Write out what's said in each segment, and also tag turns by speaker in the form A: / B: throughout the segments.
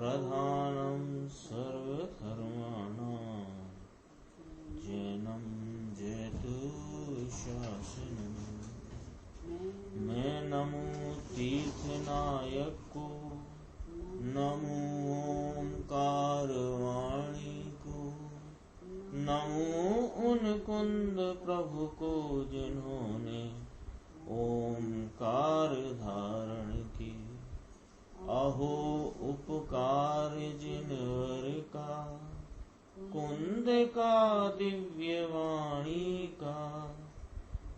A: प्रधानं सर्वधर्माणां जैनं जयतु शासनम्। मैं नमो तीर्थनायक को, नमो ओंकार वाणी को, नमो उन कुंद प्रभु को जिन्होंने ओंकार धारण की। अहो उपकार जिनवर का, कुंद का दिव्य वाणी का,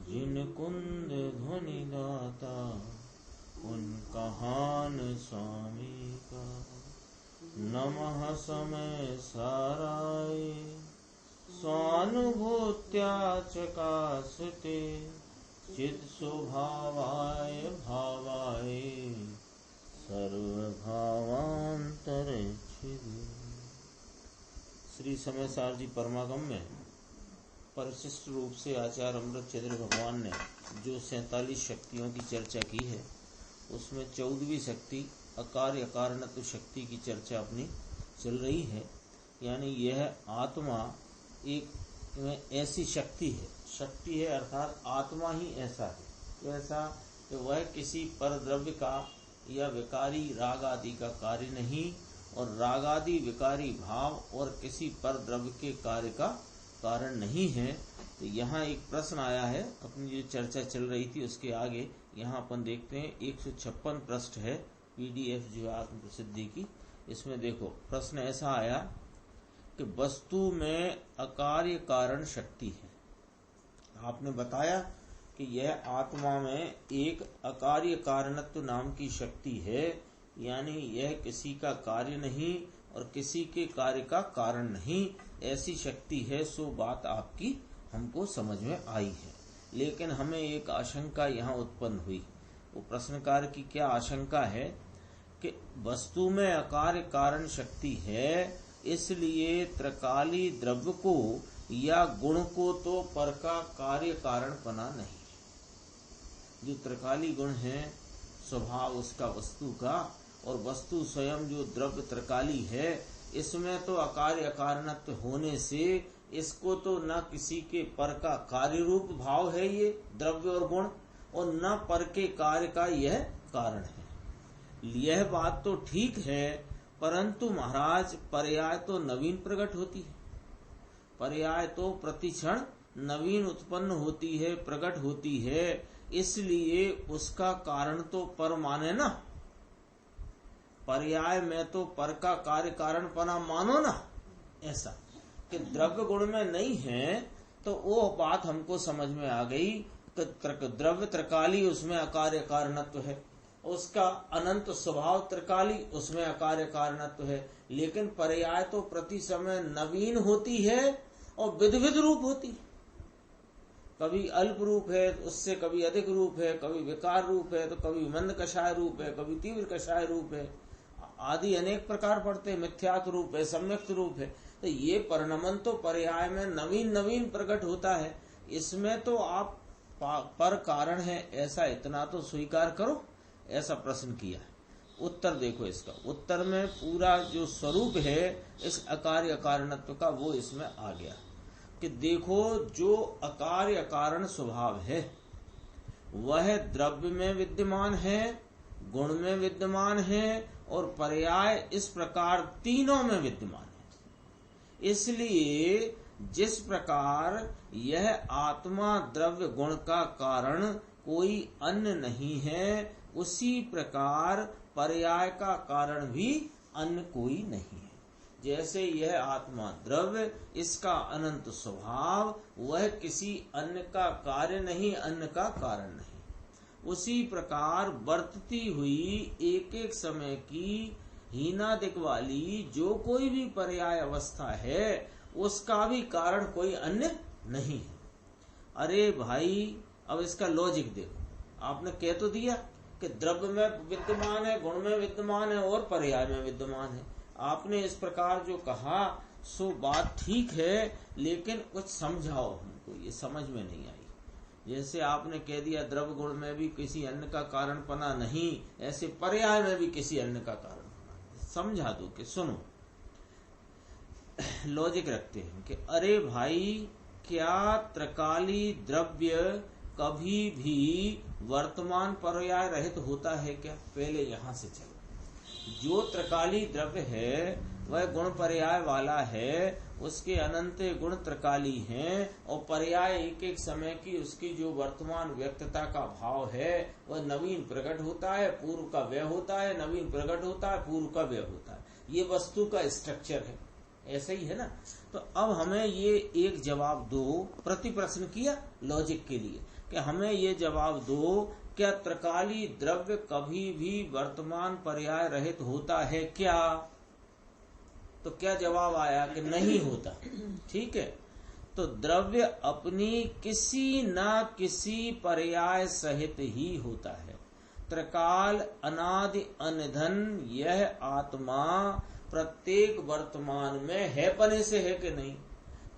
A: जिन कुंद ध्वनि दाता उन कहान स्वामी का। नमः समय साराय स्वानुभूत्या चकासते, चित् स्वभावाय भावाय सर्वभावांतरच्छिदे। श्री समय सार जी परमागम में परिशिष्ट रूप से आचार्य अमृतचंद्र भगवान ने जो 47 शक्तियों की चर्चा की है, उसमें 14वीं शक्ति अकार्य अकारणत्व शक्ति की चर्चा अपनी चल रही है। यानी यह आत्मा एक ऐसी शक्ति है अर्थात आत्मा ही ऐसा है, ऐसा कि वह किसी पर द्रव्य का या विकारी राग आदि का कार्य नहीं, और राग आदि विकारी भाव और किसी पर द्रव्य के कार्य का कारण नहीं है। तो यहाँ एक प्रश्न आया है, अपनी जो चर्चा चल रही थी उसके आगे यहाँ अपन देखते हैं 156 पृष्ठ है PDF जो आत्म प्रसिद्धि की। इसमें देखो प्रश्न ऐसा आया कि वस्तु में अकार्य कारण शक्ति है। आपने बताया कि यह आत्मा में एक अकार्य कारणत्व नाम की शक्ति है, यानी यह किसी का कार्य नहीं और किसी के कार्य का कारण नहीं, ऐसी शक्ति है। सो बात आपकी हमको समझ में आई है, लेकिन हमें एक आशंका यहाँ उत्पन्न हुई। वो प्रश्नकार की क्या आशंका है कि वस्तु में अकार्य कारण शक्ति है, इसलिए त्रिकाली द्रव्य को या गुण को तो पर का कार्य कारण बना नहीं। जो त्रिकाली गुण है स्वभाव उसका वस्तु का, और वस्तु स्वयं जो द्रव्य त्रिकाली है, इसमें तो अकार्य अकारणत्व होने से इसको तो न किसी के पर का कार्य रूप भाव है ये द्रव्य और गुण, और न पर के कार्य का यह कारण है। यह बात तो ठीक है, परंतु महाराज पर्याय तो नवीन प्रकट होती है, पर्याय तो प्रतिक्षण नवीन उत्पन्न होती है, प्रकट होती है, इसलिए उसका कारण तो पर माने ना। पर्याय में तो पर का कार्य कारण पना मानो ना, ऐसा कि द्रव्य गुण में नहीं है। तो वो बात हमको समझ में आ गई कि द्रव्य त्रिकाली उसमें अकार्य कारणत्व है, उसका अनंत स्वभाव त्रिकाली उसमें अकार्य कारणत्व है, लेकिन पर्याय तो प्रति समय नवीन होती है और विध विध रूप होती है। कभी अल्प रूप है, उससे कभी अधिक रूप है, कभी विकार रूप है, तो कभी मंद कषाय रूप है, कभी तीव्र कषाय रूप है, आदि अनेक प्रकार पड़ते हैं। मिथ्यात्व रूप है, सम्यक्त रूप है। तो ये परिणमन तो पर्याय में नवीन नवीन प्रकट होता है। इसमें तो आप पर कारण है ऐसा इतना तो स्वीकार करो, ऐसा प्रश्न किया है। उत्तर देखो इसका, उत्तर में पूरा जो स्वरूप है इस अकार्य कारणत्व का वो इसमें आ गया कि देखो जो अकार्य कारण स्वभाव है वह द्रव्य में विद्यमान है, गुण में विद्यमान है और पर्याय इस प्रकार तीनों में विद्यमान है। इसलिए जिस प्रकार यह आत्मा द्रव्य गुण का कारण कोई अन्य नहीं है, उसी प्रकार पर्याय का कारण भी अन्य कोई नहीं है। जैसे यह आत्मा द्रव्य, इसका अनंत स्वभाव, वह किसी अन्य का कार्य नहीं, अन्य का कारण नहीं। उसी प्रकार बरतती हुई एक एक समय की हीनादिक वाली जो कोई भी पर्याय अवस्था है, उसका भी कारण कोई अन्य नहीं है। अरे भाई, अब इसका लॉजिक देखो। आपने कह तो दिया कि द्रव्य में विद्यमान है, गुण में विद्यमान है और पर्याय में विद्यमान है। आपने इस प्रकार जो कहा सो बात ठीक है, लेकिन कुछ समझाओ हमको, ये समझ में नहीं आई। जैसे आपने कह दिया द्रव्य गुण में भी किसी अन्य का कारण पना नहीं, ऐसे पर्याय में भी किसी अन्य का कारण पना। समझा दो कि सुनो, लॉजिक रखते हैं कि अरे भाई, क्या त्रिकाली द्रव्य कभी भी वर्तमान पर्याय रहित होता है क्या? पहले यहां से चलो। जो त्रिकाली द्रव्य है वह गुण पर्याय वाला है, उसके अनंत गुण त्रिकाली हैं और पर्याय एक एक समय की उसकी जो वर्तमान व्यक्तता का भाव है वह नवीन प्रकट होता है, पूर्व का व्यय होता है, नवीन प्रकट होता है, पूर्व का व्यय होता है। ये वस्तु का स्ट्रक्चर है, ऐसा ही है ना। तो अब हमें ये एक जवाब दो, प्रति प्रश्न किया लॉजिक के लिए कि हमें ये जवाब दो, क्या त्रिकाली द्रव्य कभी भी वर्तमान पर्याय रहित होता है क्या? तो क्या जवाब आया कि नहीं होता। ठीक है, तो द्रव्य अपनी किसी न किसी पर्याय सहित ही होता है। त्रिकाल अनादि अनिधन यह आत्मा प्रत्येक वर्तमान में है पने से है कि नहीं,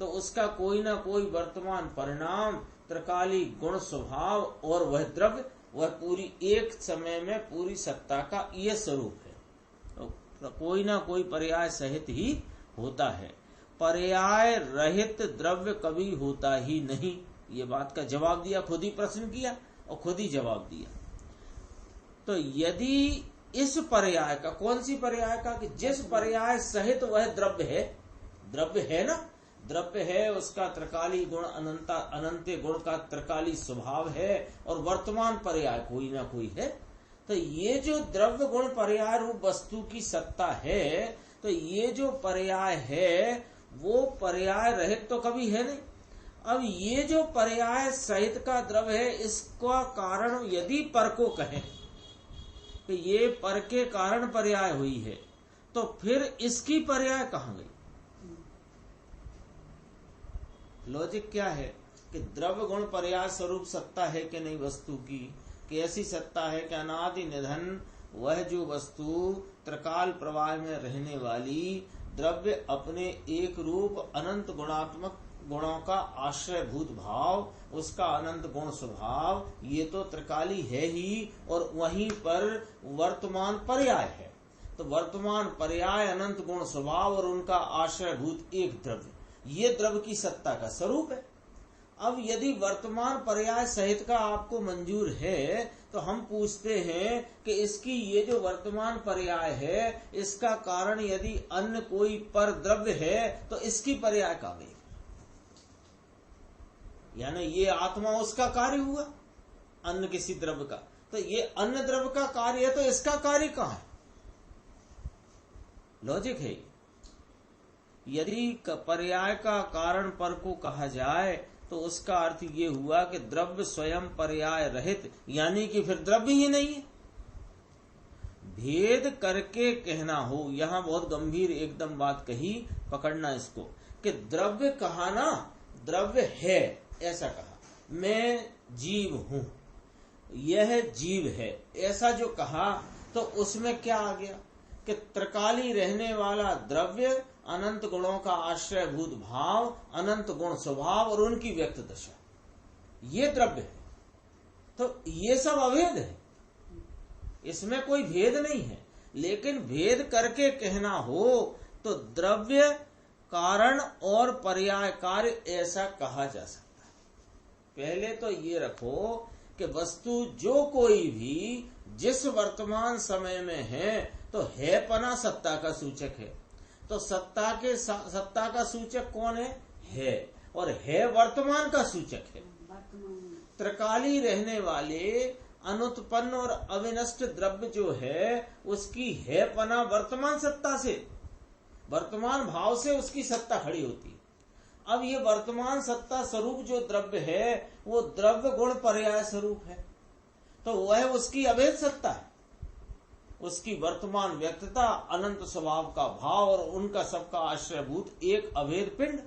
A: तो उसका कोई ना कोई वर्तमान परिणाम त्रिकाली गुण स्वभाव और वह द्रव्य, वह पूरी एक समय में पूरी सत्ता का ये स्वरूप है। तो कोई ना कोई पर्याय सहित ही होता है, पर्याय रहित द्रव्य कभी होता ही नहीं। ये बात का जवाब दिया, खुद ही प्रश्न किया और खुद ही जवाब दिया। तो यदि इस पर्याय का, कौन सी पर्याय का, कि जिस पर्याय सहित वह द्रव्य है ना, द्रव्य है, उसका त्रिकाली गुण अनंत गुण का त्रिकाली स्वभाव है और वर्तमान पर्याय कोई ना कोई है, तो ये जो द्रव्य गुण पर्याय रूप वस्तु की सत्ता है, तो ये जो पर्याय है वो पर्याय रहित तो कभी है नहीं। अब ये जो पर्याय सहित का द्रव्य है, इसका कारण यदि पर को कहें कि ये पर के कारण पर्याय हुई है, तो फिर इसकी पर्याय कहाँ गई? लॉजिक क्या है कि द्रव्य गुण पर्याय स्वरूप सत्ता है कि नहीं वस्तु की, कि ऐसी सत्ता है कि अनादि निधन वह जो वस्तु त्रिकाल प्रवाह में रहने वाली द्रव्य अपने एक रूप अनंत गुणात्मक गुणों का आश्रयभूत भाव, उसका अनंत गुण स्वभाव, ये तो त्रिकाली है ही, और वहीं पर वर्तमान पर्याय है। तो वर्तमान पर्याय, अनंत गुण स्वभाव और उनका आश्रयभूत एक द्रव्य, ये द्रव्य की सत्ता का स्वरूप है। अब यदि वर्तमान पर्याय सहित का आपको मंजूर है, तो हम पूछते हैं कि इसकी ये जो वर्तमान पर्याय है, इसका कारण यदि अन्य कोई पर द्रव्य है, तो इसकी पर्याय का वे, यानी ये आत्मा उसका कार्य हुआ अन्य किसी द्रव्य का, तो ये अन्य द्रव्य का कार्य है, तो इसका कार्य कहां है? लॉजिक है। यदि पर्याय का कारण पर को कहा जाए, तो उसका अर्थ ये हुआ कि द्रव्य स्वयं पर्याय रहित, यानी कि फिर द्रव्य ही नहीं है। भेद करके कहना हो, यहां बहुत गंभीर एकदम बात कही, पकड़ना इसको, कि द्रव्य कहा ना, द्रव्य है ऐसा कहा, मैं जीव हूं, यह जीव है ऐसा जो कहा, तो उसमें क्या आ गया कि त्रिकाली रहने वाला द्रव्य, अनंत गुणों का आश्रयभूत भाव, अनंत गुण स्वभाव और उनकी व्यक्त दशा, ये द्रव्य है। तो ये सब अभेद है, इसमें कोई भेद नहीं है। लेकिन भेद करके कहना हो तो द्रव्य कारण और पर्याय कार्य ऐसा कहा जा सकता है। पहले तो ये रखो कि वस्तु जो कोई भी जिस वर्तमान समय में है, तो है पना सत्ता का सूचक है। तो सत्ता का सूचक कौन है? और है वर्तमान का सूचक है। त्रिकाली रहने वाले अनुत्पन्न और अविनष्ट द्रव्य जो है, उसकी है पना वर्तमान सत्ता से, वर्तमान भाव से उसकी सत्ता खड़ी होती है। अब ये वर्तमान सत्ता स्वरूप जो द्रव्य है, वो द्रव्य गुण पर्याय स्वरूप है, तो वह उसकी अभेद सत्ता है। उसकी वर्तमान व्यक्तता, अनंत स्वभाव का भाव और उनका सबका आश्रयभूत एक अभेद पिंड,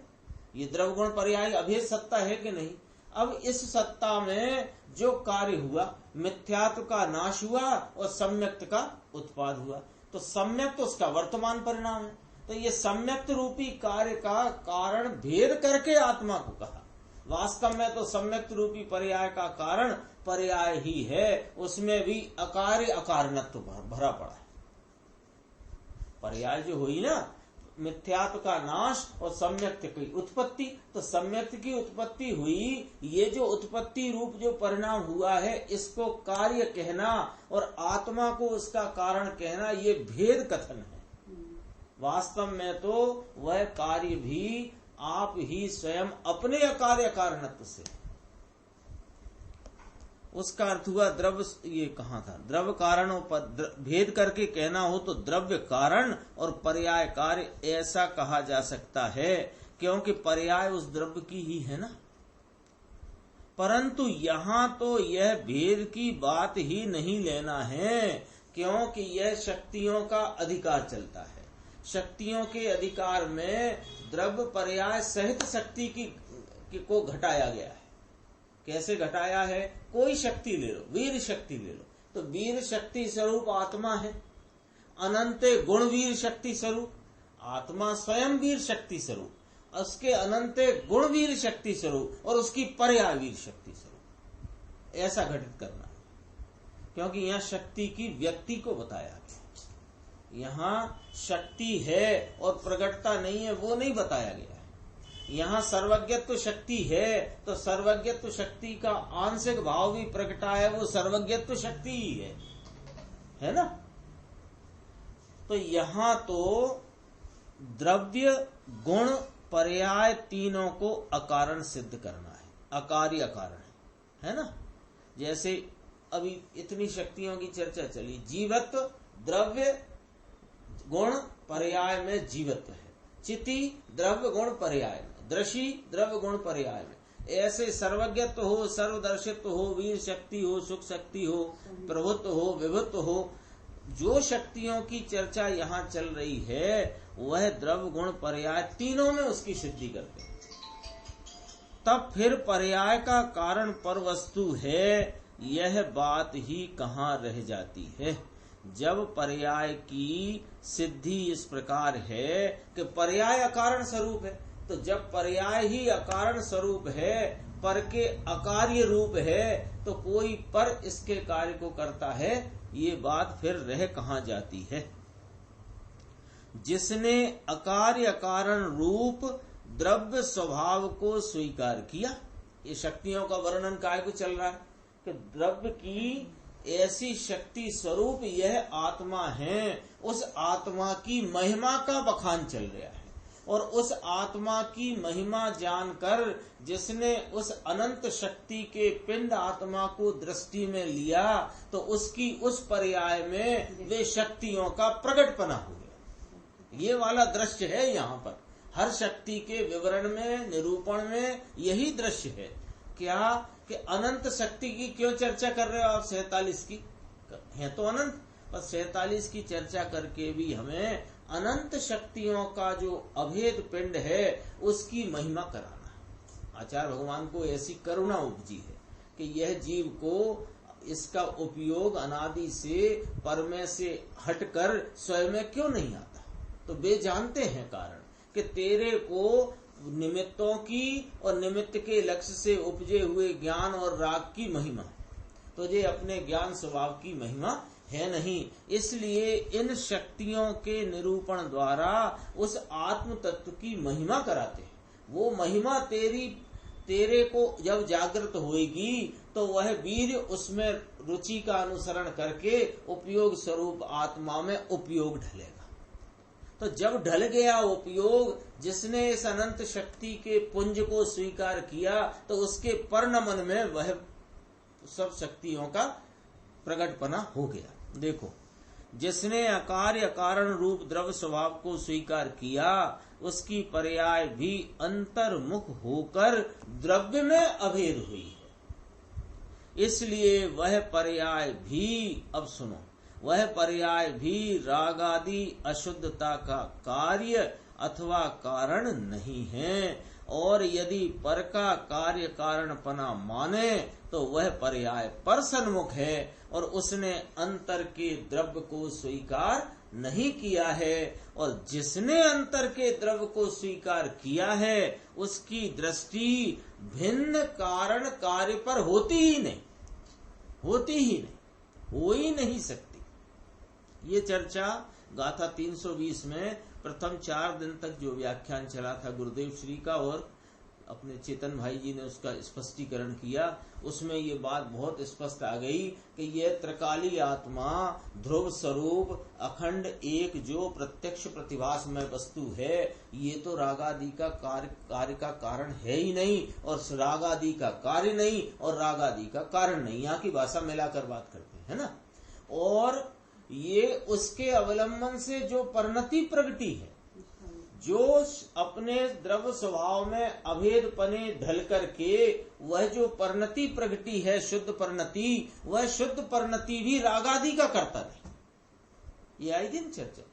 A: ये द्रव्य गुण पर्याय अभेद सत्ता है कि नहीं? अब इस सत्ता में जो कार्य हुआ, मिथ्यात्व का नाश हुआ और सम्यक्त का उत्पाद हुआ, तो सम्यक्त उसका वर्तमान परिणाम है। तो ये सम्यक्त रूपी कार्य का कारण भेद करके आत्मा को कहा। वास्तव में तो सम्यक्त रूपी पर्याय का कारण पर्याय ही है, उसमें भी अकार्य अकारणत्व भरा पड़ा है। पर्याय जो हुई ना, मिथ्यात्व का नाश और सम्यक्त्व की उत्पत्ति। तो सम्यक्त्व की उत्पत्ति हुई, ये जो उत्पत्ति रूप जो परिणाम हुआ है, इसको कार्य कहना और आत्मा को उसका कारण कहना, ये भेद कथन है। वास्तव में तो वह कार्य भी आप ही स्वयं अपने अकार्य कारणत्व से, उसका अर्थ हुआ द्रव्य। ये कहाँ था, द्रव्य कारण और भेद करके कहना हो तो द्रव्य कारण और पर्याय कार्य ऐसा कहा जा सकता है, क्योंकि पर्याय उस द्रव्य की ही है ना। परंतु यहाँ तो यह भेद की बात ही नहीं लेना है, क्योंकि यह शक्तियों का अधिकार चलता है। शक्तियों के अधिकार में द्रव्य पर्याय सहित शक्ति की को घटाया गया है। कैसे घटाया है, कोई शक्ति ले लो, वीर शक्ति ले लो, तो वीर शक्ति स्वरूप आत्मा है, अनंत गुण वीर शक्ति स्वरूप आत्मा स्वयं वीर शक्ति स्वरूप, उसके अनंत गुण वीर शक्ति स्वरूप और उसकी पर्याय वीर शक्ति स्वरूप, ऐसा घटित करना है। क्योंकि यहाँ शक्ति की व्यक्ति को बताया गया, यहाँ शक्ति है और प्रगटता नहीं है वो नहीं बताया गया है। यहाँ सर्वज्ञत्व शक्ति है तो सर्वज्ञत्व शक्ति का आंशिक भाव भी प्रकटा है, वो सर्वज्ञत्व शक्ति ही है ना। तो यहाँ तो द्रव्य गुण पर्याय तीनों को अकारण सिद्ध करना है, अकार्य अकारण है ना। जैसे अभी इतनी शक्तियों की चर्चा चली, जीवत्व द्रव्य गुण पर्याय में जीवत्व है, चिति द्रव्य गुण पर्याय में, दृषि द्रव्य गुण पर्याय में, ऐसे सर्वज्ञत्व हो, सर्वदर्शित्व हो, वीर शक्ति हो, सुख शक्ति हो, प्रभुत्व हो, विभुत्व हो, जो शक्तियों की चर्चा यहाँ चल रही है वह द्रव्य गुण पर्याय तीनों में उसकी सिद्धि करते हैं। तब फिर पर्याय का कारण पर वस्तु है, यह बात ही कहाँ रह जाती है। जब पर्याय की सिद्धि इस प्रकार है कि पर्याय अकारण स्वरूप है, तो जब पर्याय ही अकारण स्वरूप है, पर के अकार्य रूप है, तो कोई पर इसके कार्य को करता है, ये बात फिर रह कहाँ जाती है। जिसने अकार्य कारण रूप द्रव्य स्वभाव को स्वीकार किया, ये शक्तियों का वर्णन काय को चल रहा है कि द्रव्य की ऐसी शक्ति स्वरूप यह आत्मा है, उस आत्मा की महिमा का बखान चल रहा है। और उस आत्मा की महिमा जानकर जिसने उस अनंत शक्ति के पिंड आत्मा को दृष्टि में लिया, तो उसकी उस पर्याय में वे शक्तियों का प्रकटपना हो गया। ये वाला दृश्य है यहाँ पर, हर शक्ति के विवरण में, निरूपण में यही दृश्य है। क्या कि अनंत शक्ति की क्यों चर्चा कर रहे हो आप, 47 की है तो अनंत, पर 47 की चर्चा करके भी हमें अनंत शक्तियों का जो अभेद पिंड है उसकी महिमा कराना है। आचार्य भगवान को ऐसी करुणा उपजी है कि यह जीव को इसका उपयोग अनादि से परमे से हटकर स्वयं में क्यों नहीं आता। तो वे जानते हैं कारण कि तेरे को निमित्तों की और निमित्त के लक्ष्य से उपजे हुए ज्ञान और राग की महिमा, तुझे अपने ज्ञान स्वभाव की महिमा है नहीं। इसलिए इन शक्तियों के निरूपण द्वारा उस आत्म तत्व की महिमा कराते हैं। वो महिमा तेरे को जब जागृत होएगी तो वह वीर उसमें रुचि का अनुसरण करके उपयोग स्वरूप आत्मा में उपयोग ढलेगा। तो जब ढल गया उपयोग, जिसने इस अनंत शक्ति के पुंज को स्वीकार किया, तो उसके परनमन में वह सब शक्तियों का प्रकटपना हो गया। देखो, जिसने अकार्य कारण रूप द्रव्य स्वभाव को स्वीकार किया, उसकी पर्याय भी अंतर्मुख होकर द्रव्य में अभेद हुई है। इसलिए वह पर्याय भी, अब सुनो, वह पर्याय भी राग आदि अशुद्धता का कार्य अथवा कारण नहीं है। और यदि पर का कार्य कारणपना माने तो वह पर्याय पर सन्मुख है और उसने अंतर के द्रव्य को स्वीकार नहीं किया है। और जिसने अंतर के द्रव्य को स्वीकार किया है उसकी दृष्टि भिन्न कारण कार्य पर होती ही नहीं, हो ही नहीं सकती। ये चर्चा गाथा 320 में प्रथम 4 दिन तक जो व्याख्यान चला था गुरुदेव श्री का और अपने चेतन भाई जी ने उसका स्पष्टीकरण किया, उसमें ये बात बहुत स्पष्ट आ गई कि ये त्रिकाली आत्मा ध्रुव स्वरूप अखंड एक जो प्रत्यक्ष प्रतिभास में वस्तु है, ये तो रागादि का कार्य का कारण है ही नहीं, और रागादि का कार्य नहीं और रागादि का कारण नहीं। यहाँ की भाषा मिलाकर बात करते हैं ना। और ये उसके अवलंबन से जो परिणति प्रगति है, जो अपने द्रव्य स्वभाव में अभेद पने ढल करके वह जो परिणति प्रगति है, शुद्ध परिणति, वह शुद्ध परिणति भी रागादि का करता नहीं। ये आई दिन चर्चा।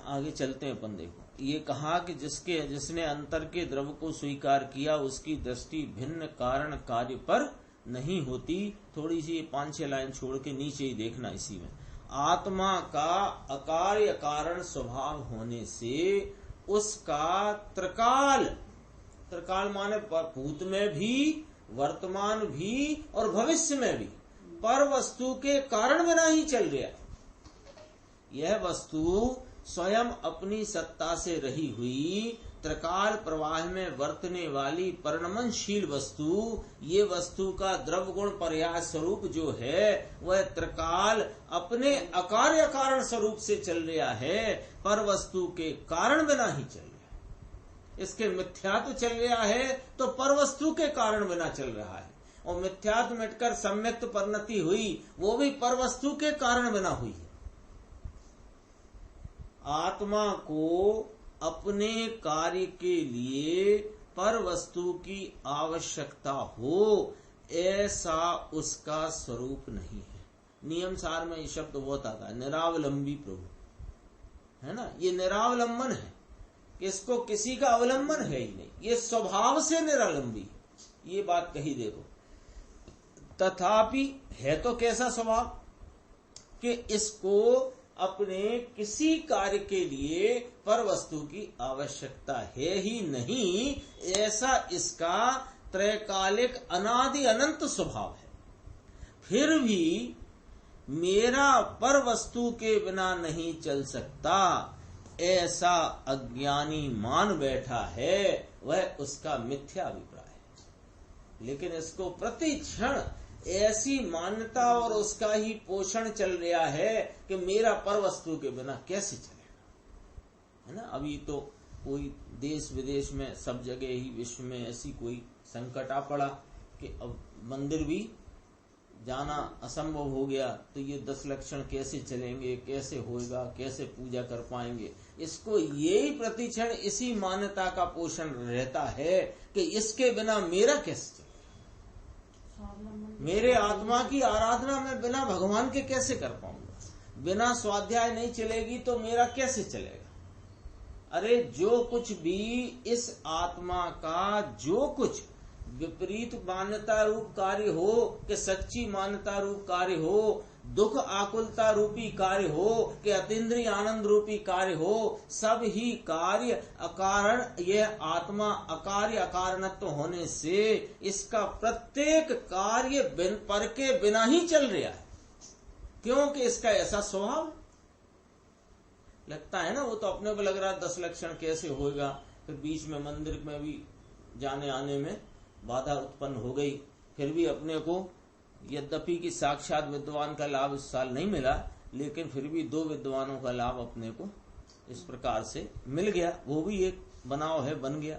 A: आगे चलते हैं अपन। देखो ये कहा कि जिसने अंतर के द्रव्य को स्वीकार किया उसकी दृष्टि भिन्न कारण कार्य पर नहीं होती। थोड़ी सी 5-6 लाइन छोड़ के नीचे ही देखना। इसी में आत्मा का अकार्य कारण स्वभाव होने से उसका त्रिकाल, त्रिकाल माने भूत में भी, वर्तमान भी और भविष्य में भी पर वस्तु के कारण बिना ही चल रहा है। यह वस्तु स्वयं अपनी सत्ता से रही हुई त्रिकाल प्रवाह में वर्तने वाली परिणमनशील वस्तु, ये वस्तु का द्रव्य गुण पर्याय स्वरूप जो है वह त्रिकाल अपने अकार्य कारण स्वरूप से चल रहा है, पर वस्तु के कारण बिना ही चल रहा है। इसके मिथ्यात्व चल रहा है तो पर वस्तु के कारण बिना चल रहा है, और मिथ्यात्व मिटकर सम्यक्त परिणति हुई वो भी पर वस्तु के कारण बिना हुई है। आत्मा को अपने कार्य के लिए पर वस्तु की आवश्यकता हो, ऐसा उसका स्वरूप नहीं है। नियम सार में ये शब्द बहुत आता है, निरावलंबी प्रभु, है ना। ये निरावलंबन है, इसको किसी का अवलंबन है ही नहीं, ये स्वभाव से निरालंबी है। ये बात कही देखो। तथापि है तो कैसा स्वभाव कि इसको अपने किसी कार्य के लिए पर वस्तु की आवश्यकता है ही नहीं, ऐसा इसका त्रैकालिक अनादि अनंत स्वभाव है। फिर भी मेरा पर वस्तु के बिना नहीं चल सकता, ऐसा अज्ञानी मान बैठा है, वह उसका मिथ्या अभिप्राय है। लेकिन इसको प्रति क्षण ऐसी मान्यता और उसका ही पोषण चल रहा है कि मेरा पर वस्तु के बिना कैसे चलेगा, है ना। अभी तो कोई देश विदेश में सब जगह ही विश्व में ऐसी कोई संकट आ पड़ा कि अब मंदिर भी जाना असंभव हो गया, तो ये 10 लक्षण कैसे चलेंगे, कैसे होएगा, कैसे पूजा कर पाएंगे। इसको यही प्रतिक्षण इसी मान्यता का पोषण रहता है कि इसके बिना मेरा कैसे चलेगा, मेरे आत्मा की आराधना में बिना भगवान के कैसे कर पाऊंगा, बिना स्वाध्याय नहीं चलेगी तो मेरा कैसे चलेगा। अरे जो कुछ भी इस आत्मा का जो कुछ विपरीत मान्यता रूप कार्य हो कि सच्ची मान्यता रूप कार्य हो, दुख आकुलता रूपी कार्य हो कि अतीन्द्रिय आनंद रूपी कार्य हो, सब ही कार्य अकारण, यह आत्मा अकार्य अकारणत्व होने से इसका प्रत्येक कार्य पर के बिना ही चल रहा है, क्योंकि इसका ऐसा स्वभाव लगता है ना। वो तो अपने को लग रहा है 10 लक्षण कैसे होएगा, फिर बीच में मंदिर में भी जाने आने में बाधा उत्पन्न हो गई, फिर भी अपने को यद्यपि कि साक्षात विद्वान का लाभ इस साल नहीं मिला, लेकिन फिर भी 2 विद्वानों का लाभ अपने को इस प्रकार से मिल गया, वो भी एक बनाव है, बन गया।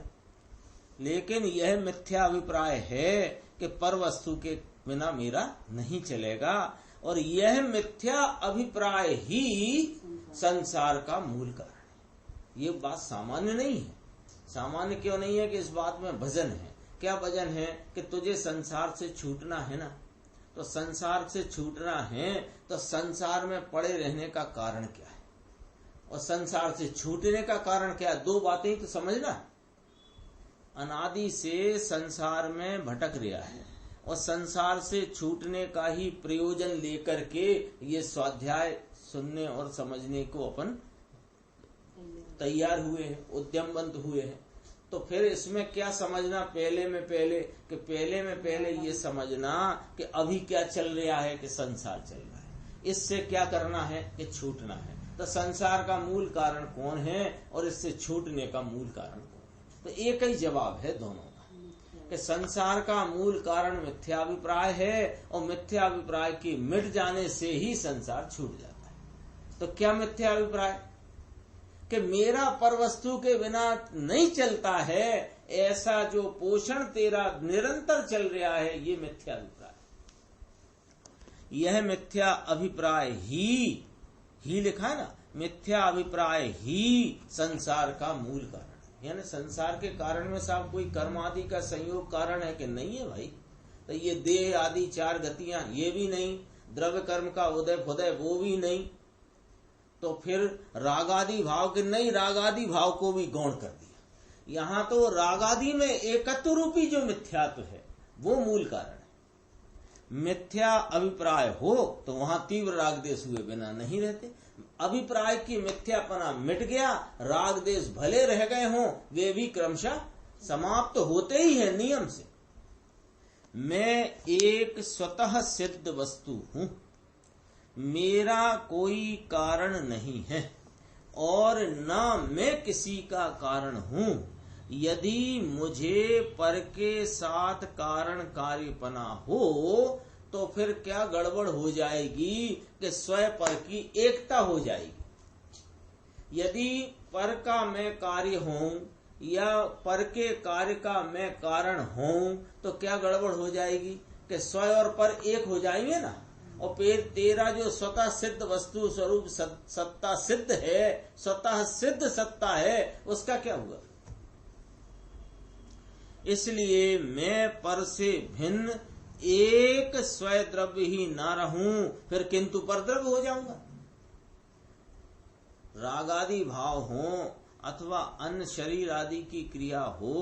A: लेकिन यह मिथ्या अभिप्राय है कि पर वस्तु के बिना मेरा नहीं चलेगा, और यह मिथ्या अभिप्राय ही संसार का मूल कारण है। ये बात सामान्य नहीं है। सामान्य क्यों नहीं है कि इस बात में भजन है। क्या भजन है कि तुझे संसार से छूटना है ना, तो संसार से छूटना है तो संसार में पड़े रहने का कारण क्या है, और संसार से छूटने का कारण क्या है। 2 बातें ही तो समझना। अनादि से संसार में भटक रहा है, और संसार से छूटने का ही प्रयोजन लेकर के ये स्वाध्याय सुनने और समझने को अपन तैयार हुए हैं, उद्यमवंत हुए हैं। तो फिर इसमें क्या समझना, पहले में पहले ये समझना कि अभी क्या चल रहा है कि संसार चल रहा है। इससे क्या करना है कि छूटना है। तो संसार का मूल कारण कौन है और इससे छूटने का मूल कारण कौन है? तो एक ही जवाब है दोनों का कि संसार का मूल कारण मिथ्याभिप्राय है और मिथ्याभिप्राय के मिट जाने से ही संसार छूट जाता है। तो क्या मिथ्याभिप्राय? कि मेरा परवस्तु के बिना नहीं चलता है, ऐसा जो पोषण तेरा निरंतर चल रहा है, ये मिथ्या अभिप्राय। यह मिथ्या अभिप्राय ही लिखा है ना, मिथ्या अभिप्राय ही संसार का मूल कारण है। यानी संसार के कारण में साहब कोई कर्म आदि का संयोग कारण है कि नहीं है भाई? तो ये देह आदि चार गतियां ये भी नहीं, द्रव्य कर्म का उदय फुदय वो भी नहीं, तो फिर रागादि भाव के नहीं, रागादि भाव को भी गौण कर दिया। यहां तो रागादि में एकत्व रूपी जो मिथ्यात्व है वो मूल कारण है। मिथ्या अभिप्राय हो तो वहां तीव्र राग देश हुए बिना नहीं रहते। अभिप्राय की मिथ्यापना मिट गया, राग देश भले रह गए हों, वे भी क्रमशः समाप्त होते ही है नियम से। मैं एक स्वतः सिद्ध वस्तु हूं, मेरा कोई कारण नहीं है और न मैं किसी का कारण हूं। यदि मुझे पर के साथ कारण कार्यपना हो तो फिर क्या गड़बड़ हो जाएगी कि स्वयं पर की एकता हो जाएगी। यदि पर का मैं कार्य हूं या पर के कार्य का मैं कारण हूं तो क्या गड़बड़ हो जाएगी कि स्वयं और पर एक हो जाएंगे ना। और फिर तेरा जो स्वतः सिद्ध वस्तु स्वरूप सत्ता सिद्ध है, स्वतः सिद्ध सत्ता है, उसका क्या हुआ? इसलिए मैं पर से भिन्न एक स्वयं द्रव्य ही ना रहूं, फिर किंतु पर द्रव्य हो जाऊंगा। राग आदि भाव हो अथवा अन्य शरीर आदि की क्रिया हो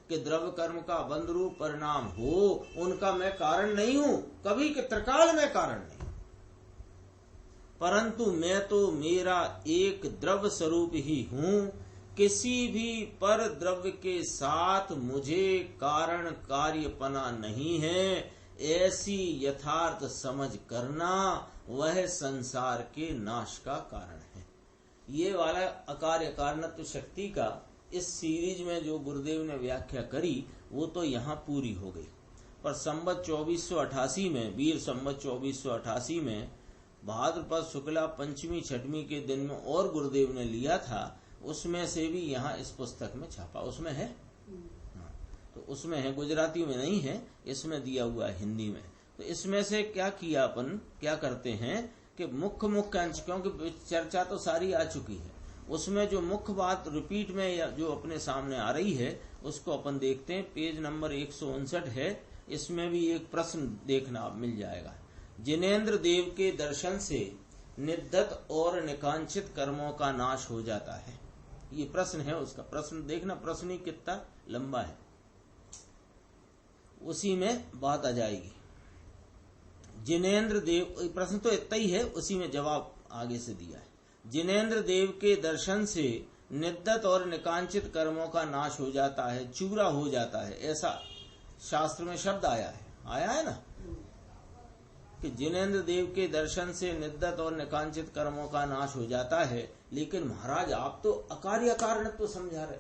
A: कि द्रव्य कर्म का बंध रूप परिणाम हो, उनका मैं कारण नहीं हूं, कभी के त्रिकाल में कारण नहीं। परंतु मैं तो मेरा एक द्रव्य स्वरूप ही हूं। किसी भी पर द्रव्य के साथ मुझे कारण कार्यपना नहीं है, ऐसी यथार्थ समझ करना वह संसार के नाश का कारण है। ये वाला अकार्य कारणत्व शक्ति का इस सीरीज में जो गुरुदेव ने व्याख्या करी वो तो यहाँ पूरी हो गई। पर संवत 2488 में, वीर संवत 2488 में भाद्रपद शुक्ला पंचमी छठवीं के दिन में और गुरुदेव ने लिया था, उसमें से भी यहाँ इस पुस्तक में छापा। उसमें है तो उसमें है, गुजराती में नहीं है, इसमें दिया हुआ है हिंदी में। तो इसमें से क्या किया, अपन क्या करते हैं कि मुख्य अंश, क्योंकि चर्चा तो सारी आ चुकी है, उसमें जो मुख्य बात रिपीट में या जो अपने सामने आ रही है उसको अपन देखते हैं। पेज नंबर 159 है, इसमें भी एक प्रश्न देखना मिल जाएगा। जिनेन्द्र देव के दर्शन से निद्दत और निकांक्षित कर्मों का नाश हो जाता है, ये प्रश्न है। उसका प्रश्न देखना, प्रश्न ही कितना लंबा है, उसी में बात आ जाएगी। जिनेन्द्र देव, प्रश्न तो इतना ही है, उसी में जवाब आगे से दिया है। जिनेन्द्र देव के दर्शन से निद्दत और निकांक्षित कर्मों का नाश हो जाता है, चूरा हो जाता है, ऐसा शास्त्र में शब्द आया है ना, कि जिनेन्द्र देव के दर्शन से निद्दत और निकांक्षित कर्मों का नाश हो जाता है। लेकिन महाराज आप तो अकार्य कारणत्व तो समझा रहे।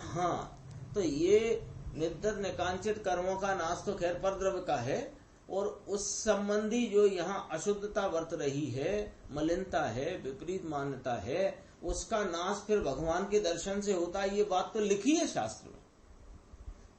A: हाँ, तो ये निद्दत निकांक्षित कर्मों का नाश तो खैर पर द्रव्य का है, और उस संबंधी जो यहाँ अशुद्धता वर्त रही है, मलिनता है, विपरीत मान्यता है, उसका नाश फिर भगवान के दर्शन से होता है। ये बात तो लिखी है शास्त्र में।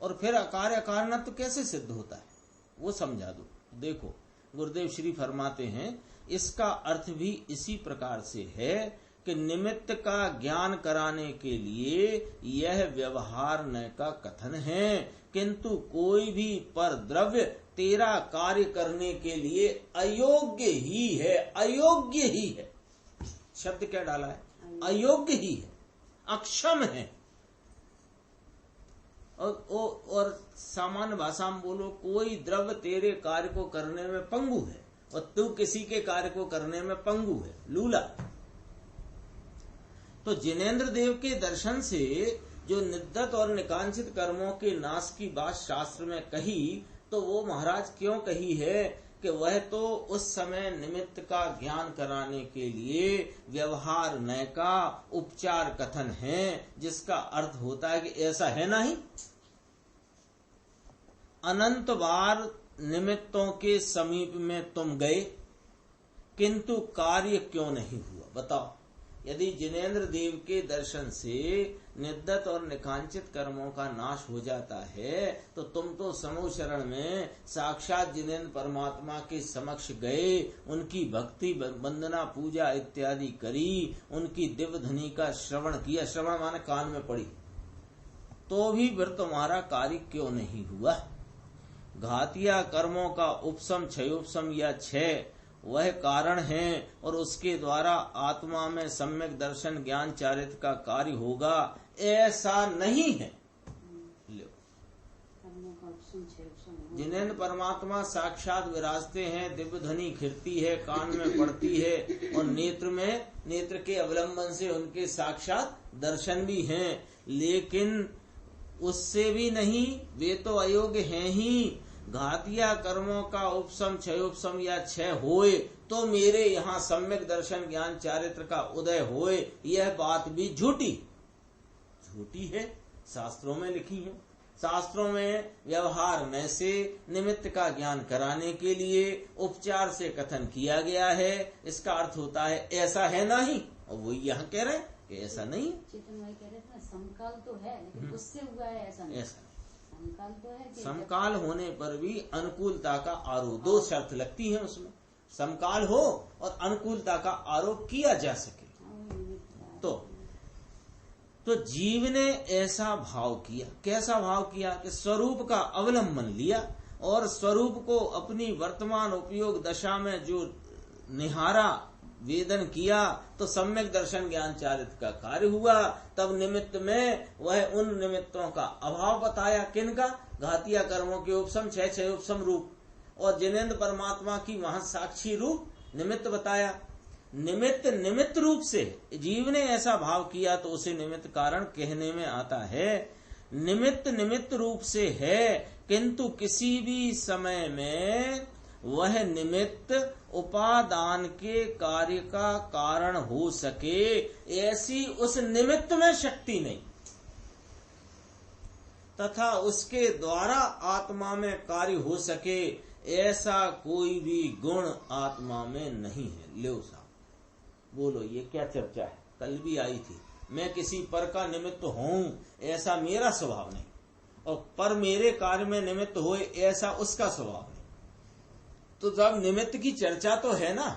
A: और फिर अकार्य कारणत्व कैसे सिद्ध होता है वो समझा दो। देखो गुरुदेव श्री फरमाते हैं, इसका अर्थ भी इसी प्रकार से है कि निमित्त का ज्ञान कराने के लिए यह व्यवहार न का कथन है, किंतु कोई भी पर द्रव्य तेरा कार्य करने के लिए अयोग्य ही है। अयोग्य ही है, शब्द क्या डाला है? अयोग्य ही है, अक्षम है। और सामान्य भाषा में बोलो, कोई द्रव्य तेरे कार्य को करने में पंगु है और तू किसी के कार्य को करने में पंगु है, लूला। तो जिनेन्द्र देव के दर्शन से जो निद्दत और निकांक्षित कर्मों के नाश की बात शास्त्र में कही, तो वो महाराज क्यों कही है कि वह तो उस समय निमित्त का ज्ञान कराने के लिए व्यवहार नय का उपचार कथन है, जिसका अर्थ होता है कि ऐसा है नहीं। अनंत बार निमित्तों के समीप में तुम गए, किंतु कार्य क्यों नहीं हुआ? बताओ। यदि जिनेंद्र देव के दर्शन से निद्दत और निकांचित कर्मों का नाश हो जाता है, तो तुम तो समूह शरण में साक्षात जिनेंद्र परमात्मा के समक्ष गए, उनकी भक्ति वंदना पूजा इत्यादि करी, उनकी दिव्य ध्वनि का श्रवण किया, श्रवण माने कान में पड़ी, तो भी फिर तुम्हारा कार्य क्यों नहीं हुआ? घातिया कर्मों का उपशम क्षयोपशम या क्षय वह कारण है, और उसके द्वारा आत्मा में सम्यक दर्शन ज्ञान चारित्र का कार्य होगा, ऐसा नहीं है। जिनेंद्र परमात्मा साक्षात विराजते हैं, दिव्य ध्वनि खिरती है, कान में पड़ती है, और नेत्र के अवलंबन से उनके साक्षात दर्शन भी हैं, लेकिन उससे भी नहीं, वे तो अयोग्य हैं ही। घातिया कर्मों का उपशम क्षयोपशम या क्षय होए तो मेरे यहाँ सम्यक दर्शन ज्ञान चारित्र का उदय होए, यह बात भी झूठी है, शास्त्रों में लिखी है। शास्त्रों में व्यवहार में से निमित्त का ज्ञान कराने के लिए उपचार से कथन किया गया है। इसका अर्थ होता है ऐसा है नहीं, और वो यहाँ कह रहे हैं कि ऐसा नहीं।
B: चेतन भाई कह रहे थे समकाल तो है, लेकिन उससे हुआ है ऐसा नहीं। समकाल तो है,
A: समकाल होने पर भी अनुकूलता का आरोप, दो शर्त लगती है उसमें, समकाल हो और अनुकूलता का आरोप किया जा सके। तो जीव ने ऐसा भाव किया, कैसा भाव किया कि स्वरूप का अवलंबन लिया और स्वरूप को अपनी वर्तमान उपयोग दशा में जो निहारा वेदन किया, तो सम्यक दर्शन ज्ञान चारित्र का कार्य हुआ। तब निमित्त में वह उन निमित्तों का अभाव बताया, किनका? घातिया कर्मों के उपशम क्षय उपशम रूप, और जिनेंद्र परमात्मा की महासाक्षी रूप निमित्त बताया। निमित्त रूप से जीव ने ऐसा भाव किया तो उसे निमित्त कारण कहने में आता है। निमित्त रूप से है, किंतु किसी भी समय में वह निमित्त उपादान के कार्य का कारण हो सके, ऐसी उस निमित्त में शक्ति नहीं, तथा उसके द्वारा आत्मा में कार्य हो सके, ऐसा कोई भी गुण आत्मा में नहीं है। लो साहब बोलो, ये क्या चर्चा है? कल भी आई थी, मैं किसी पर का निमित्त हूं ऐसा मेरा स्वभाव नहीं, और पर मेरे कार्य में निमित्त होए ऐसा उसका स्वभाव नहीं। तो जब निमित्त की चर्चा तो है ना,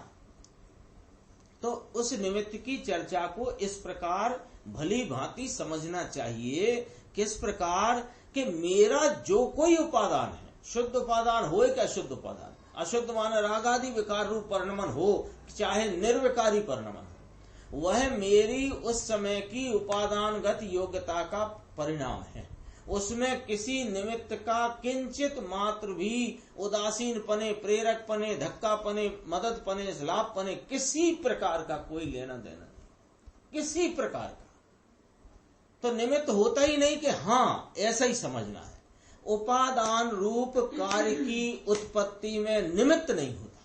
A: तो उस निमित्त की चर्चा को इस प्रकार भली भांति समझना चाहिए। किस प्रकार कि मेरा जो कोई उपादान है, शुद्ध उपादान हो कि अशुद्ध उपादान, अशुद्ध माने राग आदि विकार रूप परिणमन हो, चाहे निर्विकारी परिणमन हो, वह मेरी उस समय की उपादानगत योग्यता का परिणाम है। उसमें किसी निमित्त का किंचित मात्र भी उदासीन पने, प्रेरक पने, धक्का पने, मदद पने, लाभ पने, किसी प्रकार का कोई लेना देना नहीं, किसी प्रकार का। तो निमित्त होता ही नहीं कि हाँ ऐसा ही समझना है। उपादान रूप कार्य की उत्पत्ति में निमित्त नहीं होता,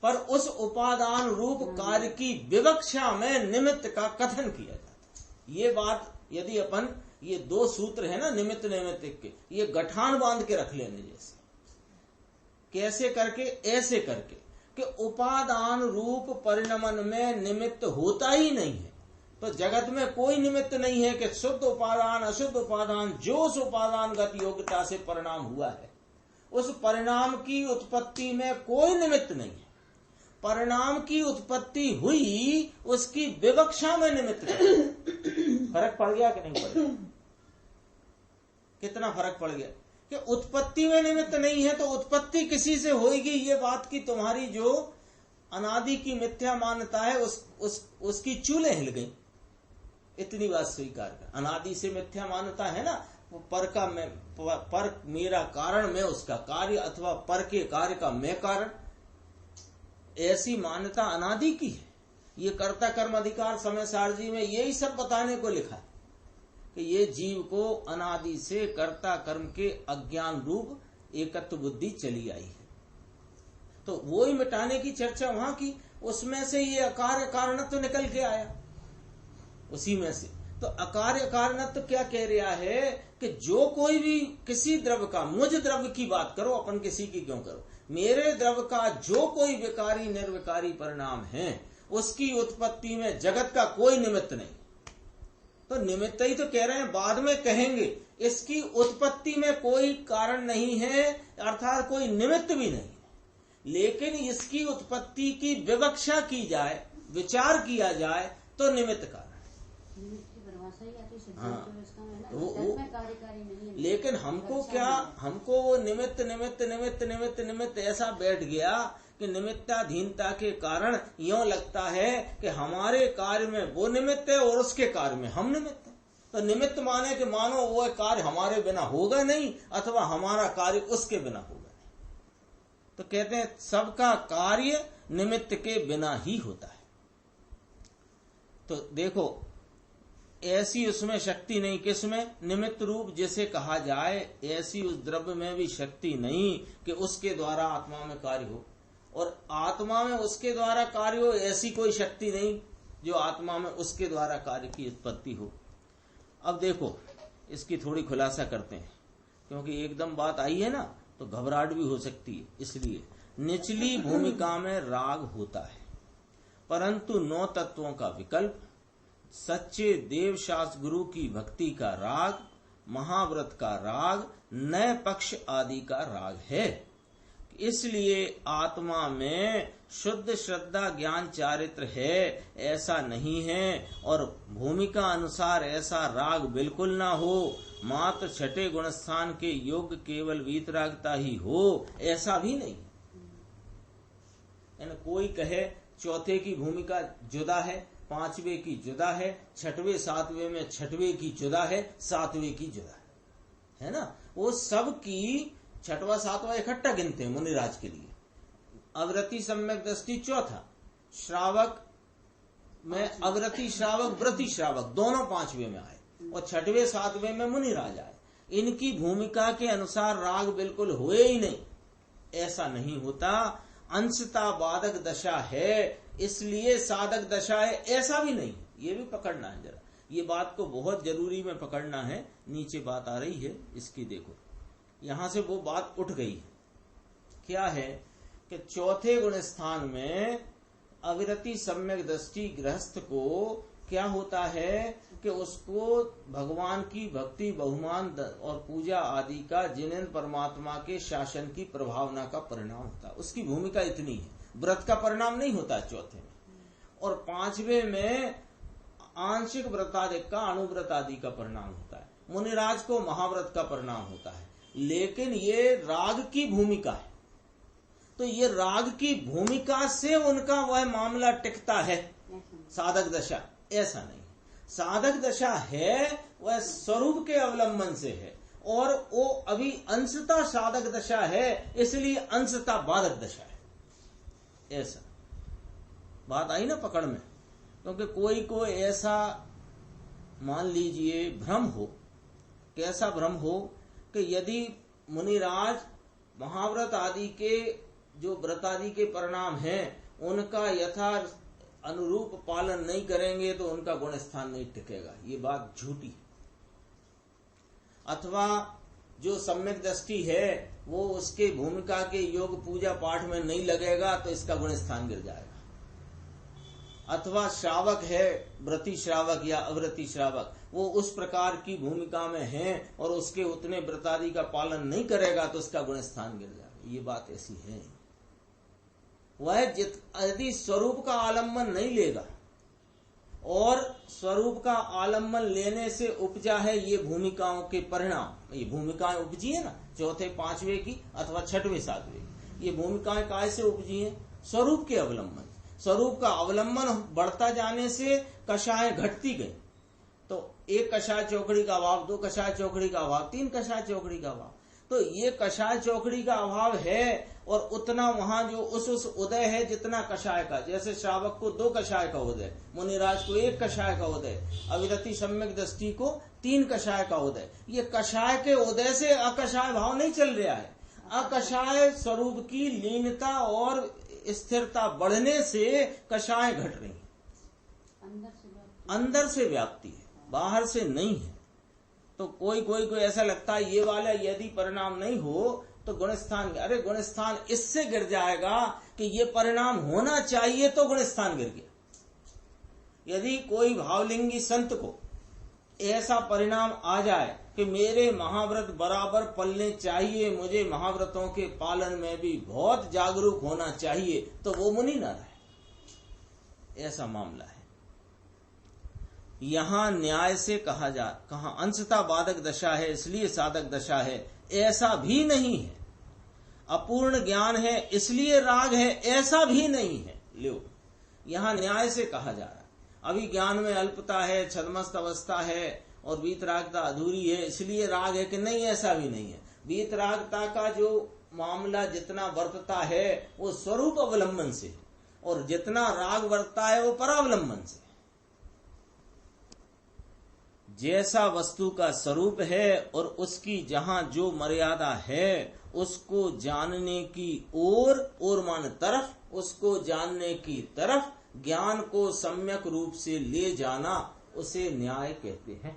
A: पर उस उपादान रूप कार्य की विवक्षा में निमित्त का कथन किया जाता है। ये बात यदि अपन ये दो सूत्र है ना निमित्त नैमित्तिक के, ये गठान बांध के रख लेने जैसे, कैसे करके? ऐसे करके कि उपादान रूप परिणमन में निमित्त होता ही नहीं है। तो जगत में कोई निमित्त नहीं है कि शुद्ध उपादान अशुद्ध उपादान जो उस उपादानगत योग्यता से परिणाम हुआ है, उस परिणाम की उत्पत्ति में कोई निमित्त नहीं है। परिणाम की उत्पत्ति हुई, उसकी विवक्षा में निमित्त फर्क पड़ गया कि नहीं पड़ गया? कितना फर्क पड़ गया कि उत्पत्ति में निमित्त नहीं है, तो उत्पत्ति किसी से होगी, ये बात की तुम्हारी जो अनादि की मिथ्या मान्यता है उसकी चूलें हिल गई। इतनी बात स्वीकार कर, अनादि से मिथ्या मान्यता है ना, पर मेरा कारण में उसका कार्य, अथवा पर के कार्य का मैं कारण, ऐसी मान्यता अनादि की है। ये कर्ता कर्म अधिकार समय सारजी में यही सब बताने को लिखा है कि ये जीव को अनादि से कर्ता कर्म के अज्ञान रूप एकत्व बुद्धि चली आई है। तो वो ही मिटाने की चर्चा वहां की, उसमें से ये अकार्य कारणत्व निकल के आया उसी में से। तो अकार्य कारणत्व क्या कह रहा है कि जो कोई भी किसी द्रव्य का, मुझ द्रव्य की बात करो, अपन किसी की क्यों करो, मेरे द्रव्य का जो कोई विकारी निर्विकारी परिणाम है उसकी उत्पत्ति में जगत का कोई निमित्त नहीं। तो निमित्त ही तो कह रहे हैं, बाद में कहेंगे इसकी उत्पत्ति में कोई कारण नहीं है, अर्थात कोई निमित्त भी नहीं, लेकिन इसकी उत्पत्ति की विवक्षा की जाए, विचार किया जाए तो निमित्त कारण है। हाँ, लेकिन हमको क्या, हमको वो निमित्त निमित्त निमित्त निमित्त निमित्त ऐसा बैठ गया कि निमित्ताधीनता के कारण यूं लगता है कि हमारे कार्य में वो निमित्त है और उसके कार्य में हम निमित्त है। तो निमित्त माने कि मानो वो कार्य हमारे बिना होगा नहीं अथवा हमारा कार्य उसके बिना होगा नहीं। तो कहते हैं सबका कार्य निमित्त के बिना ही होता है। तो देखो ऐसी उसमें शक्ति नहीं, किसमें, निमित्त रूप जिसे कहा जाए, ऐसी उस द्रव्य में भी शक्ति नहीं कि उसके द्वारा आत्मा में कार्य हो, और आत्मा में उसके द्वारा कार्य हो, ऐसी कोई शक्ति नहीं जो आत्मा में उसके द्वारा कार्य की उत्पत्ति हो। अब देखो इसकी थोड़ी खुलासा करते हैं, क्योंकि एकदम बात आई है ना तो घबराहट भी हो सकती है। इसलिए निचली भूमिका में राग होता है, परंतु 9 तत्वों का विकल्प, सच्चे देवशास्त्र गुरु की भक्ति का राग, महाव्रत का राग, नए पक्ष आदि का राग है। इसलिए आत्मा में शुद्ध श्रद्धा ज्ञान चारित्र है ऐसा नहीं है, और भूमिका अनुसार ऐसा राग बिल्कुल ना हो, मात्र छठे गुणस्थान के योग केवल वीतरागता ही हो ऐसा भी नहीं। कोई कहे चौथे की भूमिका जुदा है, 5वें की जुदा है, 6वें 7वें में 6वें की जुदा है, 7वें की जुदा है ना, वो सब की 6वां 7वां इकट्ठा गिनते हैं मुनिराज के लिए। अवरति सम्यक दृष्टि चौथा, श्रावक में अवरति श्रावक व्रति श्रावक दोनों 5वें में आए, और 6वें 7वें में मुनिराज आए। इनकी भूमिका के अनुसार राग बिल्कुल हुए ही नहीं, ऐसा नहीं होता। अंशता बाधक दशा है इसलिए साधक दशा है ऐसा भी नहीं, ये भी पकड़ना है जरा, ये बात को बहुत जरूरी में पकड़ना है। नीचे बात आ रही है इसकी, देखो यहां से वो बात उठ गई है। क्या है कि चौथे गुण स्थान में अविरति सम्यक दृष्टि गृहस्थ को क्या होता है कि उसको भगवान की भक्ति बहुमान और पूजा आदि का जिन परमात्मा के शासन की प्रभावना का परिणाम होता है, उसकी भूमिका इतनी है। व्रत का परिणाम नहीं होता चौथे में, और 5वें में आंशिक व्रतादिक का अणुव्रत आदि का परिणाम होता है। मुनिराज को महाव्रत का परिणाम होता है, लेकिन ये राग की भूमिका है, तो ये राग की भूमिका से उनका वह मामला टिकता है। साधक दशा ऐसा नहीं, साधक दशा है वह स्वरूप के अवलंबन से है, और वो अभी अंशता साधक दशा है इसलिए अंशता बाधक दशा है। ऐसा बात आई ना पकड़ में। क्योंकि कोई को ऐसा मान लीजिए भ्रम हो, कैसा भ्रम हो कि यदि मुनिराज महाव्रत आदि के जो व्रत आदि के परिणाम हैं उनका यथा अनुरूप पालन नहीं करेंगे तो उनका गुण स्थान नहीं टिकेगा, ये बात झूठी। अथवा जो सम्यक दृष्टि है वो उसके भूमिका के योग पूजा पाठ में नहीं लगेगा तो इसका गुण स्थान गिर जाएगा। अथवा श्रावक है, व्रति श्रावक या अव्रति श्रावक, वो उस प्रकार की भूमिका में है और उसके उतने व्रतादि का पालन नहीं करेगा तो उसका गुण स्थान गिर जाएगा, ये बात ऐसी है। वह यदि स्वरूप का आलम्बन नहीं लेगा, और स्वरूप का आलम्बन लेने से उपजा है ये भूमिकाओं के परिणाम, ये भूमिकाएं उपजी है ना चौथे 5वें की अथवा 6वें 7वें, ये भूमिकाएं काय से उपजी है? स्वरूप के अवलंबन। स्वरूप का अवलंबन बढ़ता जाने से कषाय घटती गई, तो 1 कषाय चौकड़ी का अभाव, 2 कषाय चौकड़ी का अभाव, 3 कषाय चौकड़ी का अभाव, तो ये कषाय चौकड़ी का अभाव है, और उतना वहां जो उस उदय है जितना कषाय का, जैसे श्रावक को 2 कषाय का उदय, मुनिराज को 1 कषाय का उदय, अविरति सम्यक दृष्टि को 3 कषाय का उदय। ये कषाय के उदय से अकषाय भाव नहीं चल रहा है, अकषाय स्वरूप की लीनता और स्थिरता बढ़ने से कषाय घट रही है, अंदर से व्याप्ति है, बाहर से नहीं है। तो कोई ऐसा लगता है ये वाला यदि परिणाम नहीं हो तो गुणस्थान, अरे गुणस्थान इससे गिर जाएगा कि ये परिणाम होना चाहिए तो गुणस्थान गिर गया। यदि कोई भावलिंगी संत को ऐसा परिणाम आ जाए कि मेरे महाव्रत बराबर पलने चाहिए, मुझे महाव्रतों के पालन में भी बहुत जागरूक होना चाहिए, तो वो मुनि न रहे। ऐसा मामला है। यहां न्याय से कहा अंशता बाधक दशा है इसलिए साधक दशा है, ऐसा भी नहीं है। अपूर्ण ज्ञान है इसलिए राग है, ऐसा भी नहीं है। लो, यहां न्याय से कहा जा रहा है अभी ज्ञान में अल्पता है, छद्मस्त अवस्था है और वीतरागता अधूरी है इसलिए राग है कि नहीं, ऐसा भी नहीं है। वीतरागता का जो मामला जितना वर्तता है वो स्वरूप अवलंबन से, और जितना राग वर्तता है वो परावलंबन से। जैसा वस्तु का स्वरूप है और उसकी जहां जो मर्यादा है उसको जानने की ओर मान तरफ, उसको जानने की तरफ ज्ञान को सम्यक रूप से ले जाना, उसे न्याय कहते हैं।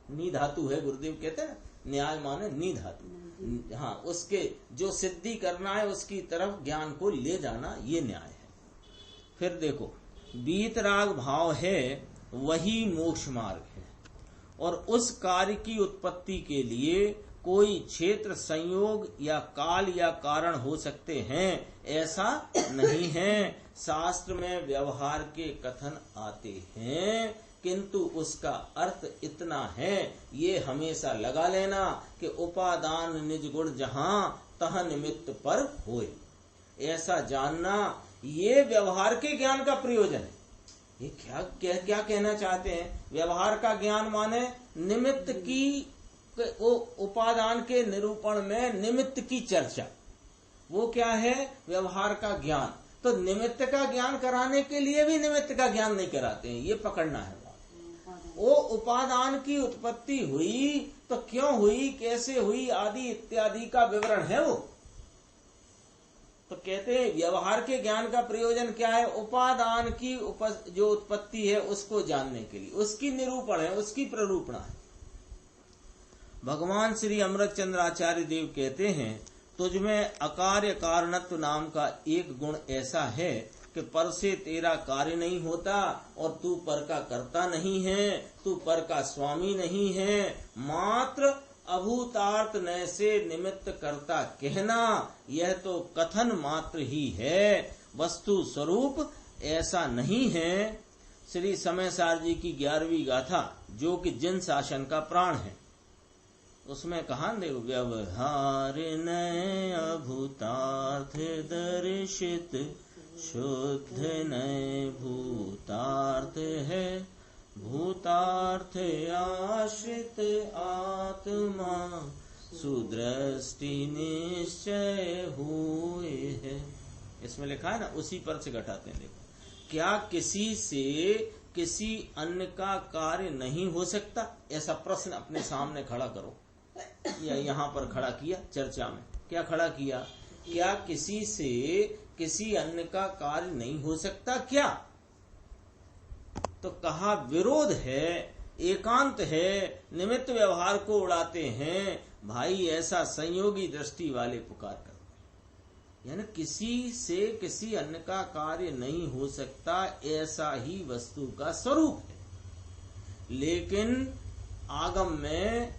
A: नी धातु है, गुरुदेव कहते हैं न्याय माने नी धातु। हाँ, उसके जो सिद्धि करना है उसकी तरफ ज्ञान को ले जाना, ये न्याय है। फिर देखो, वीतराग भाव है वही मोक्ष मार्ग है, और उस कार्य की उत्पत्ति के लिए कोई क्षेत्र संयोग या काल या कारण हो सकते हैं, ऐसा नहीं है। शास्त्र में व्यवहार के कथन आते हैं, किंतु उसका अर्थ इतना है, ये हमेशा लगा लेना कि उपादान निज गुण जहां तह निमित्त पर होए। ऐसा जानना ये व्यवहार के ज्ञान का प्रयोजन है। ये क्या कहना चाहते हैं? व्यवहार का ज्ञान माने निमित्त की, वो उपादान के निरूपण में निमित्त की चर्चा, वो क्या है? व्यवहार का ज्ञान। तो निमित्त का ज्ञान कराने के लिए भी निमित्त का ज्ञान नहीं कराते हैं, ये पकड़ना है। वो उपादान की उत्पत्ति हुई तो क्यों हुई, कैसे हुई, आदि इत्यादि का विवरण है वो। तो कहते हैं व्यवहार के ज्ञान का प्रयोजन क्या है? उपादान की जो उत्पत्ति है उसको जानने के लिए, उसकी निरूपण है, उसकी प्ररूपणा है। भगवान श्री अमृतचंद्र आचार्य देव कहते हैं, तुझमें अकार्य कारणत्व नाम का एक गुण ऐसा है कि पर से तेरा कार्य नहीं होता और तू पर का करता नहीं है, तू पर का स्वामी नहीं है। मात्र अभूतार्थ नय से निमित्त करता कहना, यह तो कथन मात्र ही है, वस्तु स्वरूप ऐसा नहीं है। श्री समय सार जी की 11वीं गाथा, जो कि जिन शासन का प्राण है, उसमें कहा देखो, व्यवहार नय अभूतार्थ दर्शित शुद्ध नय भूतार्थ है, भूतार्थ आश्रित आत्मा सुदृष्टि निश्चय हुए है। इसमें लिखा है ना, उसी पर से घटाते हैं। देखो, क्या किसी से किसी अन्य का कार्य नहीं हो सकता? ऐसा प्रश्न अपने सामने खड़ा करो, या यहाँ पर खड़ा किया चर्चा में। क्या खड़ा किया? क्या किसी से किसी अन्य का कार्य नहीं हो सकता क्या? तो कहा विरोध है, एकांत है, निमित्त व्यवहार को उड़ाते हैं। भाई ऐसा संयोगी दृष्टि वाले पुकार कर, यानी किसी से किसी अन्य का कार्य नहीं हो सकता, ऐसा ही वस्तु का स्वरूप है। लेकिन आगम में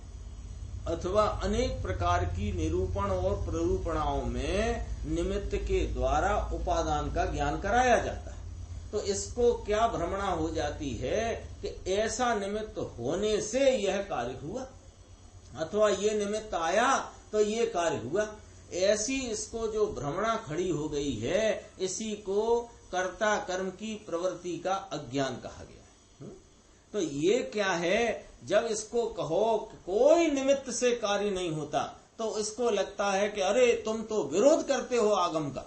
A: अथवा अनेक प्रकार की निरूपण और प्ररूपणाओं में निमित्त के द्वारा उपादान का ज्ञान कराया जाता है। तो इसको क्या भ्रमणा हो जाती है कि ऐसा निमित्त होने से यह कार्य हुआ, अथवा ये निमित्त आया तो ये कार्य हुआ। ऐसी इसको जो भ्रमणा खड़ी हो गई है, इसी को कर्ता कर्म की प्रवृत्ति का अज्ञान कहा गया है। तो ये क्या है? जब इसको कहो कि कोई निमित्त से कार्य नहीं होता, तो इसको लगता है कि अरे तुम तो विरोध करते हो आगम का,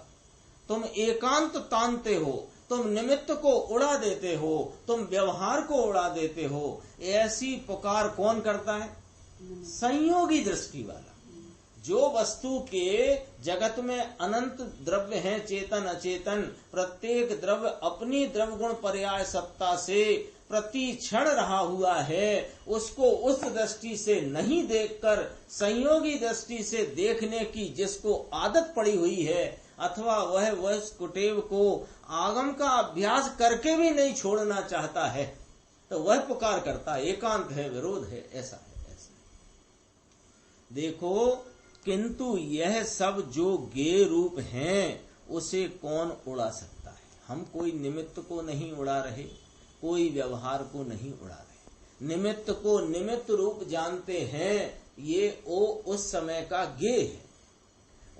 A: तुम एकांत तानते हो, तुम निमित्त को उड़ा देते हो, तुम व्यवहार को उड़ा देते हो। ऐसी पुकार कौन करता है? संयोगी दृष्टि वाला, जो वस्तु के जगत में अनंत द्रव्य हैं, चेतन अचेतन, प्रत्येक द्रव्य अपनी द्रव्य गुण पर्याय सत्ता से प्रति क्षण रहा हुआ है, उसको उस दृष्टि से नहीं देखकर संयोगी दृष्टि से देखने की जिसको आदत पड़ी हुई है, अथवा वह कुटेव को आगम का अभ्यास करके भी नहीं छोड़ना चाहता है, तो वह पुकार करता है, एकांत है, विरोध है, ऐसा है, ऐसा है। देखो, किंतु यह सब जो गेय रूप हैं, उसे कौन उड़ा सकता है? हम कोई निमित्त को नहीं उड़ा रहे, कोई व्यवहार को नहीं उड़ा रहे। निमित्त को निमित्त रूप जानते हैं, ये उस समय का गेय है,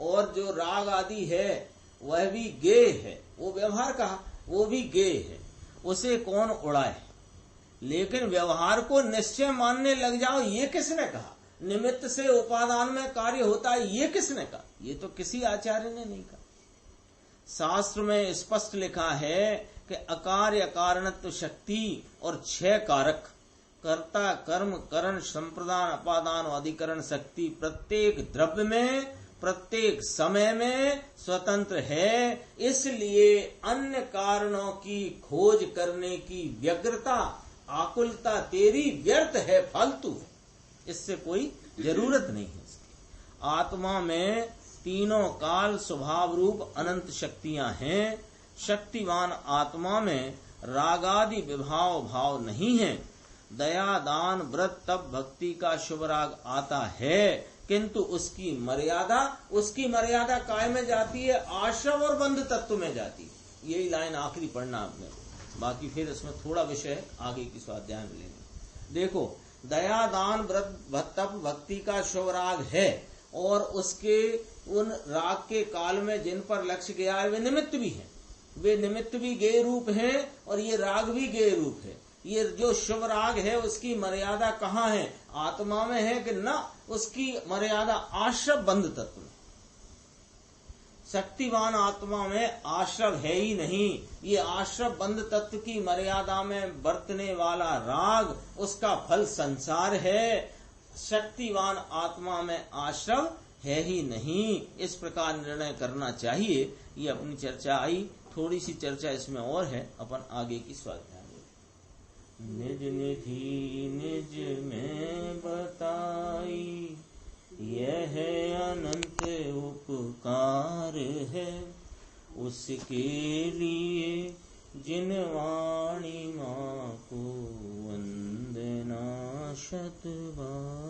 A: और जो राग आदि है वह भी गेय है, वो व्यवहार का, वो भी गेय है, उसे कौन उड़ाए? लेकिन व्यवहार को निश्चय मानने लग जाओ, ये किसने कहा? निमित्त से उपादान में कार्य होता है, ये किसने कहा? ये तो किसी आचार्य ने नहीं कहा। शास्त्र में स्पष्ट लिखा है कि अकार्य कारणत्व शक्ति और 6 कारक, कर्ता, कर्म, करण, संप्रदान, अपादान और अधिकरण शक्ति प्रत्येक द्रव्य में, प्रत्येक समय में स्वतंत्र है। इसलिए अन्य कारणों की खोज करने की व्यग्रता, आकुलता तेरी व्यर्थ है, फालतू है, इससे कोई जरूरत नहीं है इसकी। आत्मा में तीनों काल स्वभाव रूप अनंत शक्तियां हैं। शक्तिवान आत्मा में रागादि विभाव भाव नहीं है। दया, दान, व्रत, तप, भक्ति का शुभ राग आता है, किंतु उसकी मर्यादा काय में जाती है? आश्रव और बंध तत्व में जाती है। यही लाइन आखिरी पढ़ना आपने, बाकी फिर इसमें थोड़ा विषय आगे की स्वाध्याय में लेंगे। देखो, दया, दान, व्रत, तप, भक्ति का शुभ राग है, और उसके उन राग के काल में जिन पर लक्ष्य गया है वे निमित्त भी हैं, वे निमित्त भी गेय रूप हैं, और ये राग भी गेय रूप है। ये जो शुभ राग है उसकी मर्यादा कहाँ है? आत्मा में है कि न? उसकी मर्यादा आश्रव बंध तत्व में। शक्तिवान आत्मा में आश्रव है ही नहीं। ये आश्रव बंध तत्व की मर्यादा में बरतने वाला राग, उसका फल संसार है। शक्तिवान आत्मा में आश्रव है ही नहीं। इस प्रकार निर्णय करना चाहिए। ये अपनी चर्चा आई, थोड़ी सी चर्चा इसमें और है, अपन आगे की स्वाध्याय। निज निधि निज में बताई, यह अनंत उपकार है, उसके लिए जिन वाणी माँ को वंदना शत बार।